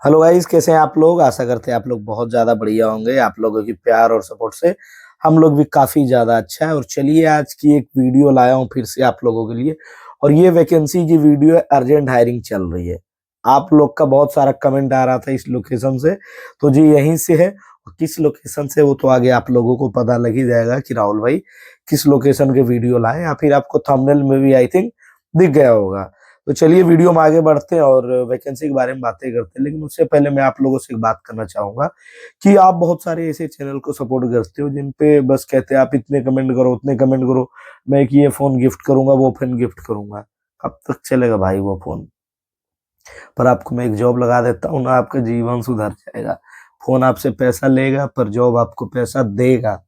Hello guys, कैसे हैं आप लोग। आशा करते हैं आप लोग बहुत ज्यादा बढ़िया होंगे। आप लोगों की प्यार और सपोर्ट से हम लोग भी काफी ज्यादा अच्छा है। और चलिए आज की एक वीडियो लाया हूं फिर से आप लोगों के लिए। और ये वैकेंसी की वीडियो है, अर्जेंट हायरिंग चल रही है। आप लोग का बहुत सारा कमेंट आ रहा था इस लोकेशन से, तो जी यहीं से है। और किस लोकेशन से वो तो आगे आप लोगों को पता लग ही जाएगा कि राहुल भाई किस लोकेशन के वीडियो लाए, या फिर आपको थंबनेल में भी आई थिंक दिख गया होगा। तो चलिए वीडियो में आगे बढ़ते हैं और वैकेंसी के बारे में बातें करते हैं। लेकिन उससे पहले मैं आप लोगों से एक बात करना चाहूंगा कि आप बहुत सारे ऐसे चैनल को सपोर्ट करते हो जिन पे बस कहते हैं आप इतने कमेंट करो उतने कमेंट करो, मैं एक ये फोन गिफ्ट करूंगा वो फोन गिफ्ट करूंगा। कब तक चलेगा भाई वो फोन। पर आपको मैं एक जॉब लगा देता हूँ ना, आपका जीवन सुधर जाएगा। फोन आपसे पैसा लेगा पर जॉब आपको पैसा देगा।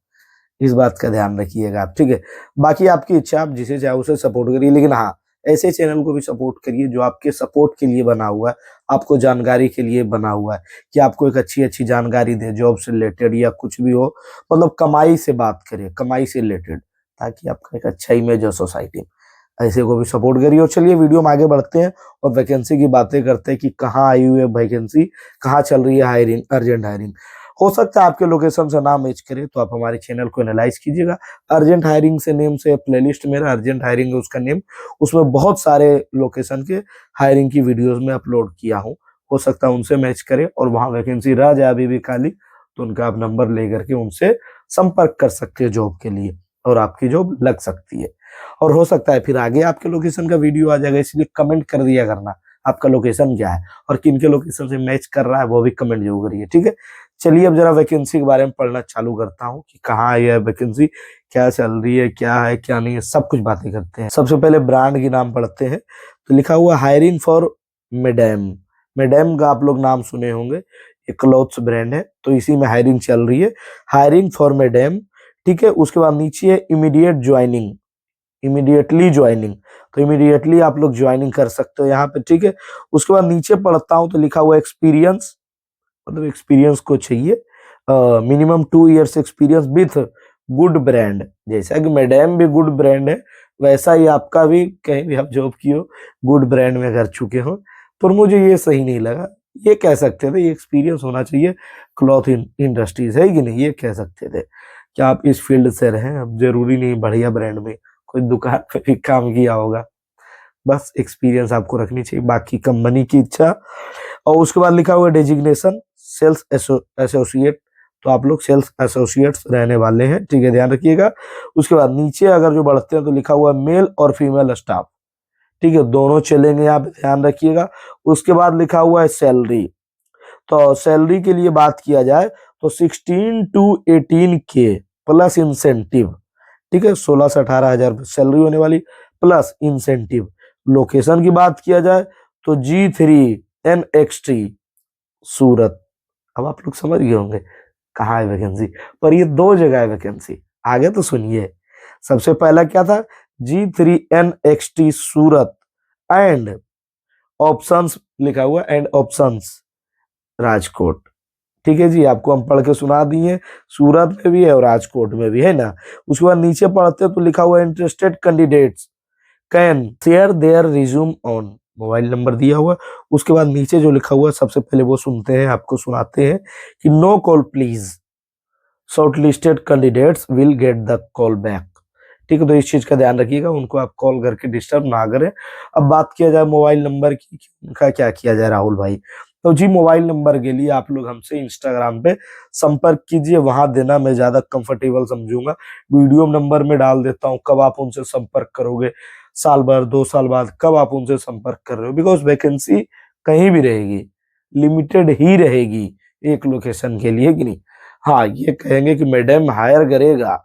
इस बात का ध्यान रखिएगा आप, ठीक है। बाकी आपकी इच्छा, आप जिसे चाहे उसे सपोर्ट करिए, लेकिन हाँ ऐसे चैनल को भी सपोर्ट करिए जो आपके सपोर्ट के लिए बना हुआ है, आपको जानकारी के लिए बना हुआ है, कि आपको एक अच्छी अच्छी जानकारी दे जॉब से रिलेटेड या कुछ भी हो, मतलब कमाई से बात करिए, कमाई से रिलेटेड, ताकि आपका एक अच्छा इमेज हो सोसाइटी में। ऐसे को भी सपोर्ट करिए। और चलिए वीडियो में आगे बढ़ते हैं और वैकेंसी की बातें करते हैं कि कहाँ आई हुई है वैकेंसी, कहाँ चल रही है हायरिंग, अर्जेंट हायरिंग। हो सकता है आपके लोकेशन से ना मैच करे तो आप हमारे चैनल को एनालाइज कीजिएगा। अर्जेंट हायरिंग से नेम से प्लेलिस्ट मेरा अर्जेंट हायरिंग है उसका नेम, उसमें बहुत सारे लोकेशन के हायरिंग की वीडियोस में अपलोड किया हूँ। हो सकता है उनसे मैच करे और वहां वैकेंसी रह जाए अभी भी खाली, तो उनका आप नंबर लेकर के उनसे संपर्क कर सकते हैं जॉब के लिए, और आपकी जॉब लग सकती है। और हो सकता है फिर आगे आपके लोकेशन का वीडियो आ जाएगा, इसलिए कमेंट कर दिया करना आपका लोकेशन क्या है और किन के लोकेशन से मैच कर रहा है, वो भी कमेंट जरूर करिए, ठीक है। चलिए अब जरा वैकेंसी के बारे में पढ़ना चालू करता हूँ कि कहाँ आई है वैकेंसी, क्या चल रही है क्या नहीं है, सब कुछ बातें करते हैं। सबसे पहले ब्रांड के नाम पढ़ते हैं। तो लिखा हुआ हायरिंग फॉर मेडेम। मेडेम का आप लोग नाम सुने होंगे, एक क्लॉथ्स ब्रांड है, तो इसी में हायरिंग चल रही है। हायरिंग फॉर मेडेम, ठीक है। उसके बाद नीचे है इमीडिएट ज्वाइनिंग, इमीडिएटली ज्वाइनिंग, तो इमीडिएटली आप लोग ज्वाइनिंग कर सकते हो यहाँ पे, ठीक है। उसके बाद नीचे पढ़ता हूँ तो लिखा हुआ एक्सपीरियंस, मतलब एक्सपीरियंस को चाहिए, minimum 2 years experience with good brand. जैसा कि मैडम भी गुड ब्रांड है, वैसा ही आपका भी, कहीं भी आप जॉब की हो गुड ब्रांड में कर चुके हो। पर मुझे ये सही नहीं लगा, ये कह सकते थे ये एक्सपीरियंस होना चाहिए क्लॉथ इंडस्ट्रीज है कि नहीं, ये कह सकते थे कि आप इस फील्ड से रहें। अब जरूरी नहीं बढ़िया ब्रांड में कोई दुकान पे भी काम किया होगा, बस एक्सपीरियंस आपको रखनी चाहिए, बाकी कंपनी की इच्छा। और उसके बाद लिखा हुआ डेजिग्नेशन सेल्स एसोसिएट, तो आप लोग सेल्स एसोसिएट्स रहने वाले हैं, ठीक है, ध्यान रखिएगा। उसके बाद नीचे अगर जो बढ़ते हैं तो लिखा हुआ मेल और फीमेल स्टाफ, ठीक है, दोनों चलेंगे, आप ध्यान रखिएगा। उसके बाद लिखा हुआ है सैलरी, तो सैलरी के लिए बात किया जाए तो 16 to 18 के प्लस इंसेंटिव, ठीक है, 16 से 18 हजार सैलरी होने वाली प्लस इंसेंटिव। लोकेशन की बात किया जाए तो G3 NXT सूरत। अब आप लोग समझ गए होंगे कहाँ है वैकेंसी, पर ये 2 जगह है वैकेंसी। आगे तो सुनिए, सबसे पहला क्या था, G3 NXT Surat and options लिखा हुआ, एंड ऑप्शंस राजकोट, ठीक है जी, आपको हम पढ़ के सुना दिए, सूरत में भी है और राजकोट में भी है ना। उसके बाद नीचे पढ़ते तो लिखा हुआ interested candidates can share their resume on, mobile number दिया हुआ। उसके बाद नीचे जो लिखा हुआ सबसे पहले वो सुनते हैं, आपको सुनाते हैं कि no call please, shortlisted candidates will get the call back, ठीक है। तो इस चीज का ध्यान रखिएगा, उनको आप कॉल करके डिस्टर्ब ना करें। अब बात किया जाए मोबाइल नंबर की, उनका क्या किया जाए राहुल भाई, तो जी मोबाइल नंबर के लिए आप लोग हमसे इंस्टाग्राम पे संपर्क कीजिए, वहां देना मैं ज्यादा कंफर्टेबल समझूंगा। वीडियो नंबर में डाल देता हूँ, कब आप उनसे संपर्क करोगे, साल भर 2 साल बाद कब आप उनसे संपर्क कर रहे हो, बिकॉज वैकेंसी कहीं भी रहेगी, लिमिटेड ही रहेगी एक लोकेशन के लिए, कि नहीं। हाँ ये कहेंगे कि मैडम हायर करेगा,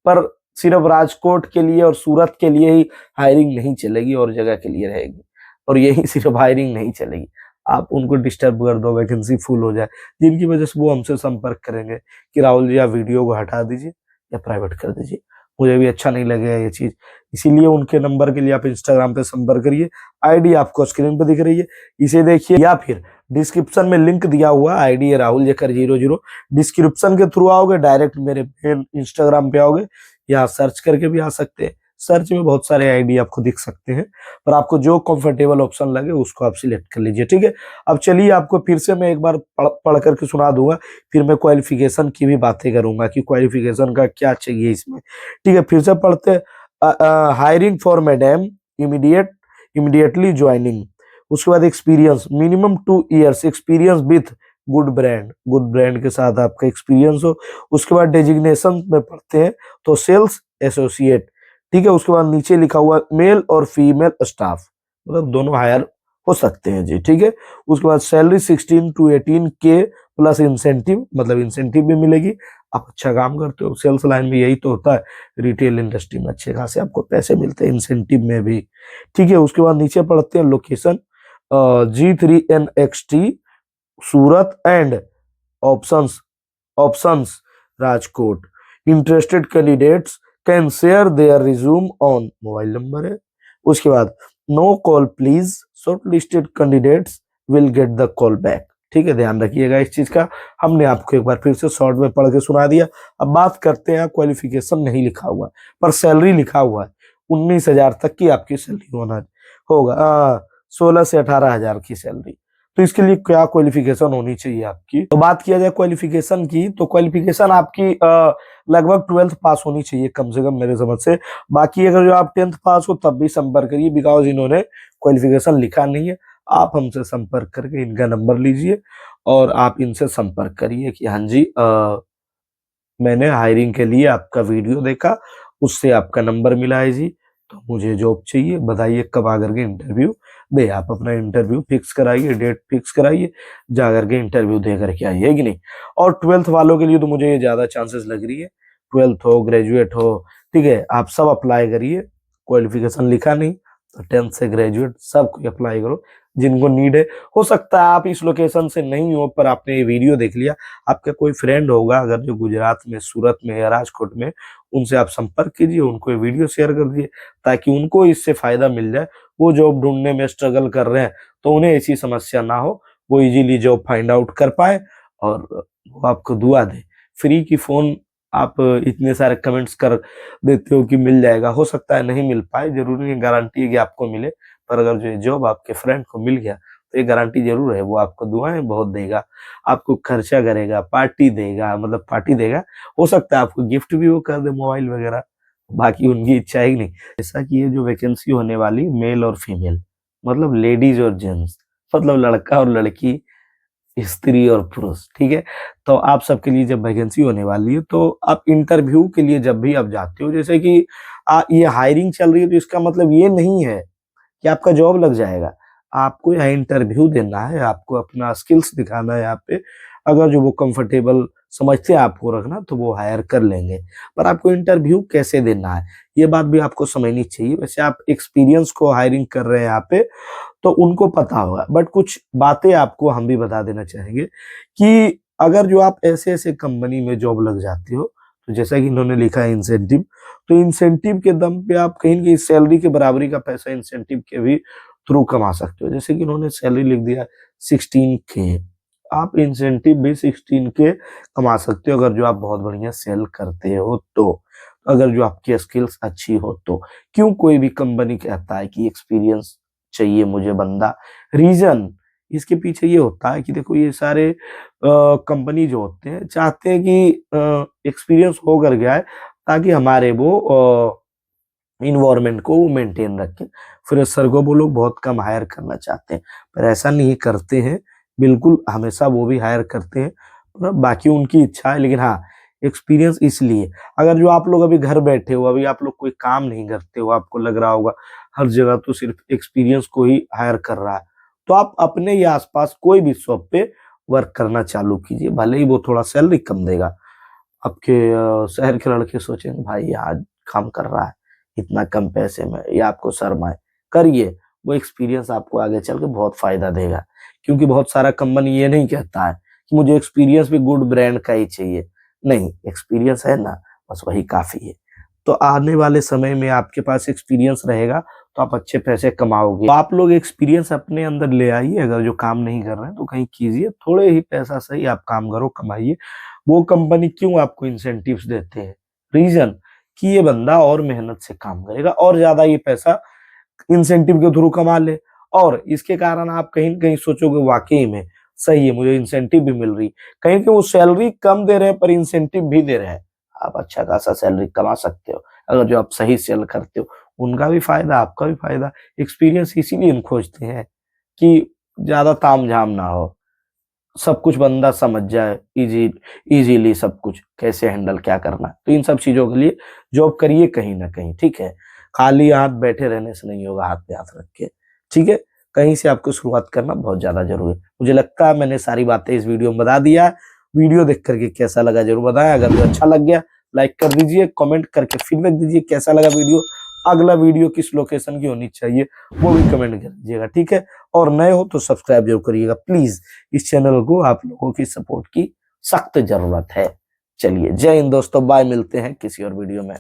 पर सिर्फ राजकोट के लिए और सूरत के लिए ही हायरिंग नहीं चलेगी, और जगह के लिए रहेगी, और यही सिर्फ हायरिंग नहीं चलेगी। आप उनको डिस्टर्ब कर दो, वैकेंसी फुल हो जाए, जिनकी वजह से वो हमसे संपर्क करेंगे कि राहुल जी आप वीडियो को हटा दीजिए या प्राइवेट कर दीजिए, मुझे भी अच्छा नहीं लगेगा ये चीज। इसीलिए उनके नंबर के लिए आप इंस्टाग्राम पे संपर्क करिए, आईडी आपको स्क्रीन पे दिख रही है, इसे देखिए, या फिर डिस्क्रिप्शन में लिंक दिया हुआ, आईडी है राहुल जेकर 00, डिस्क्रिप्शन के थ्रू आओगे डायरेक्ट मेरे इंस्टाग्राम पे आओगे, यहाँ सर्च करके भी आ सकते हैं, सर्च में बहुत सारे आईडी आपको दिख सकते हैं, पर आपको जो कंफर्टेबल ऑप्शन लगे उसको आप सिलेक्ट कर लीजिए। ठीक है, अब चलिए आपको फिर से मैं एक बार पढ़ करके सुना दूंगा, फिर मैं क्वालिफिकेशन की भी बातें करूंगा कि क्वालिफिकेशन का क्या चाहिए इसमें। ठीक है, फिर से पढ़ते। Hiring for madam immediately joining. उसके बाद experience minimum 2 years experience with good brand के साथ आपका एक्सपीरियंस हो। उसके बाद डेजिग्नेशन में पढ़ते हैं तो सेल्स एसोसिएट। ठीक है, उसके बाद नीचे लिखा हुआ मेल और फीमेल स्टाफ, मतलब दोनों हायर हो सकते हैं जी। ठीक है, उसके बाद सैलरी 16 to 18 के प्लस इंसेंटिव, मतलब इंसेंटिव भी मिलेगी। आप अच्छा काम करते हो, सेल्स लाइन में यही तो होता है, रिटेल इंडस्ट्री में अच्छे खासे आपको पैसे मिलते हैं इंसेंटिव में भी। ठीक है, उसके बाद नीचे पढ़ते हैं location G3NXT Surat and options options Rajkot. Interested candidates can share their resume on, mobile number है। उसके बाद no call please, shortlisted candidates will get the call back. ठीक है, ध्यान रखिएगा इस चीज का, हमने आपको एक बार फिर से शॉर्ट में पढ़ के सुना दिया। अब बात करते हैं, क्वालिफिकेशन नहीं लिखा हुआ है पर सैलरी लिखा हुआ है, 19,000 तक की आपकी सैलरी होगा 16 से 18,000 की सैलरी। तो इसके लिए क्या क्वालिफिकेशन होनी चाहिए आपकी? तो बात किया जाए क्वालिफिकेशन की, तो क्वालिफिकेशन आपकी लगभग 12th पास होनी चाहिए कम से कम मेरे समझ से। बाकी अगर जो आप 10th पास हो तब भी संपर्क करिए, बिकॉज इन्होंने क्वालिफिकेशन लिखा नहीं है। आप हमसे संपर्क करके इनका नंबर लीजिए और आप इनसे संपर्क करिए कि हाँ जी मैंने हायरिंग के लिए आपका वीडियो देखा, उससे आपका नंबर मिला है जी, तो मुझे जॉब चाहिए, बताइए कब आकर के इंटरव्यू दे। आप अपना इंटरव्यू फिक्स कराइए, डेट फिक्स कराइए, जा करके इंटरव्यू दे करके आइए कि नहीं। और 12th वालों के लिए तो मुझे ये ज्यादा चांसेस लग रही है, 12th हो ग्रेजुएट हो, ठीक है, आप सब अप्लाई करिए। क्वालिफिकेशन लिखा नहीं तो 10th से ग्रेजुएट सब कोई अप्लाई करो जिनको नीड है। हो सकता है आप इस लोकेशन से नहीं हो पर आपने ये वीडियो देख लिया, आपका कोई फ्रेंड होगा अगर जो गुजरात में, सूरत में या राजकोट में, उनसे आप संपर्क कीजिए, उनको ये वीडियो शेयर कर दीजिए ताकि उनको इससे फायदा मिल जाए। वो जॉब ढूंढने में स्ट्रगल कर रहे हैं तो उन्हें ऐसी समस्या ना हो, वो इजीली जॉब फाइंड आउट कर पाए और वो आपको दुआ दे। फ्री की फोन आप इतने सारे कमेंट्स कर देते हो कि मिल जाएगा, हो सकता है नहीं मिल पाए, जरूरी नहीं गारंटी है कि आपको मिले, पर अगर जो जॉब आपके फ्रेंड को मिल गया तो ये गारंटी जरूर है वो आपको दुआएं बहुत देगा, आपको खर्चा करेगा, पार्टी देगा, मतलब पार्टी देगा। हो सकता है आपको गिफ्ट भी वो कर दे, मोबाइल वगैरह, बाकी उनकी इच्छा ही नहीं। जैसा कि ये जो वैकेंसी होने वाली मेल और फीमेल, मतलब लेडीज और जेंट्स, मतलब लड़का और लड़की, स्त्री और पुरुष, ठीक है। तो आप सबके लिए जब वैकेंसी होने वाली है तो आप इंटरव्यू के लिए जब भी आप जाते हो, जैसे कि ये हायरिंग चल रही है तो इसका मतलब ये नहीं है कि आपका जॉब लग जाएगा। आपको यहाँ इंटरव्यू देना है, आपको अपना स्किल्स दिखाना है यहाँ पे। अगर जो वो कंफर्टेबल समझते हैं आपको रखना तो वो हायर कर लेंगे, पर आपको इंटरव्यू कैसे देना है ये बात भी आपको समझनी चाहिए। वैसे आप एक्सपीरियंस को हायरिंग कर रहे हैं यहाँ पे तो उनको पता होगा, बट कुछ बातें आपको हम भी बता देना चाहेंगे कि अगर जो आप ऐसे ऐसे कंपनी में जॉब लग जाते हो तो जैसा कि इन्होंने लिखा है इंसेंटिव, तो इंसेंटिव के दम पे आप कहीं ना कहीं सैलरी के बराबरी का पैसा इंसेंटिव के भी थ्रू कमा सकते हो। जैसे कि इन्होंने सैलरी लिख दिया 16K, आप इंसेंटिव भी 16K कमा सकते हो अगर जो आप बहुत बढ़िया सेल करते हो तो, अगर जो आपकी स्किल्स अच्छी हो तो। क्यों कोई भी कंपनी कहता है कि एक्सपीरियंस चाहिए मुझे बंदा, रीजन इसके पीछे ये होता है कि देखो ये सारे कंपनी जो होते हैं चाहते हैं कि एक्सपीरियंस हो कर गया है ताकि हमारे वो इन्वायरमेंट को मेंटेन रखें। फ्रेशर को वो लोग बहुत कम हायर करना चाहते हैं, पर ऐसा नहीं करते हैं, बिल्कुल हमेशा वो भी हायर करते हैं, पर बाकी उनकी इच्छा है। लेकिन हाँ, एक्सपीरियंस इसलिए, अगर जो आप लोग अभी घर बैठे हो, अभी आप लोग कोई काम नहीं करते हो, आपको लग रहा होगा हर जगह तो सिर्फ एक्सपीरियंस को ही हायर कर रहा है, तो आप अपने ही आसपास कोई भी शॉप पे वर्क करना चालू कीजिए, भले ही वो थोड़ा सैलरी कम देगा। आपके शहर के लड़के सोचेंगे भाई यहाँ काम कर रहा है इतना कम पैसे में, या आपको शर्म आए, करिए, वो एक्सपीरियंस आपको आगे चल के बहुत फायदा देगा। क्योंकि बहुत सारा कंपनी ये नहीं कहता है कि मुझे एक्सपीरियंस भी गुड ब्रांड का ही चाहिए, नहीं, एक्सपीरियंस है ना बस वही काफी है। तो आने वाले समय में आपके पास एक्सपीरियंस रहेगा तो आप अच्छे पैसे कमाओगे। तो आप लोग एक्सपीरियंस अपने अंदर ले आइए, अगर जो काम नहीं कर रहे हैं तो कहीं कीजिए, थोड़े ही पैसा सही आप काम करो, कमाइए। वो कंपनी क्यों आपको इंसेंटिव्स देते हैं, रीजन कि ये बंदा और मेहनत से काम करेगा और ज्यादा ये पैसा इंसेंटिव के थ्रू कमा ले। और इसके कारण आप कहीं न कहीं सोचोगे वाकई में सही है, मुझे इंसेंटिव भी मिल रही। कहीं कि वो सैलरी कम दे रहे हैं पर इंसेंटिव भी दे रहे हैं। आप अच्छा खासा सैलरी कमा सकते हो अगर जो आप सही सेल करते हो। उनका भी फायदा, आपका भी फायदा। एक्सपीरियंस इसीलिए हम खोजते हैं कि ज्यादा तामझाम ना हो, सब कुछ बंदा समझ जाए, इजीली सब कुछ कैसे हैंडल क्या करना है। तो इन सब चीजों के लिए जॉब करिए कहीं ना कहीं, ठीक है। खाली हाथ बैठे रहने से नहीं होगा, हाथ पे हाथ रख के, ठीक है। कहीं से आपको शुरुआत करना बहुत ज्यादा जरूरी है। मुझे लगता है मैंने सारी बातें इस वीडियो में बता दिया है। वीडियो देख करके कैसा लगा जरूर बताएं। अगर तो अच्छा लग गया लाइक कर दीजिए, कमेंट करके फीडबैक दीजिए कैसा लगा वीडियो, अगला वीडियो किस लोकेशन की होनी चाहिए वो भी कमेंट कर दीजिएगा, ठीक है। और नए हो तो सब्सक्राइब जरूर करिएगा प्लीज। इस चैनल को आप लोगों की सपोर्ट की सख्त जरूरत है। चलिए जय हिंद दोस्तों, बाय, मिलते हैं किसी और वीडियो में।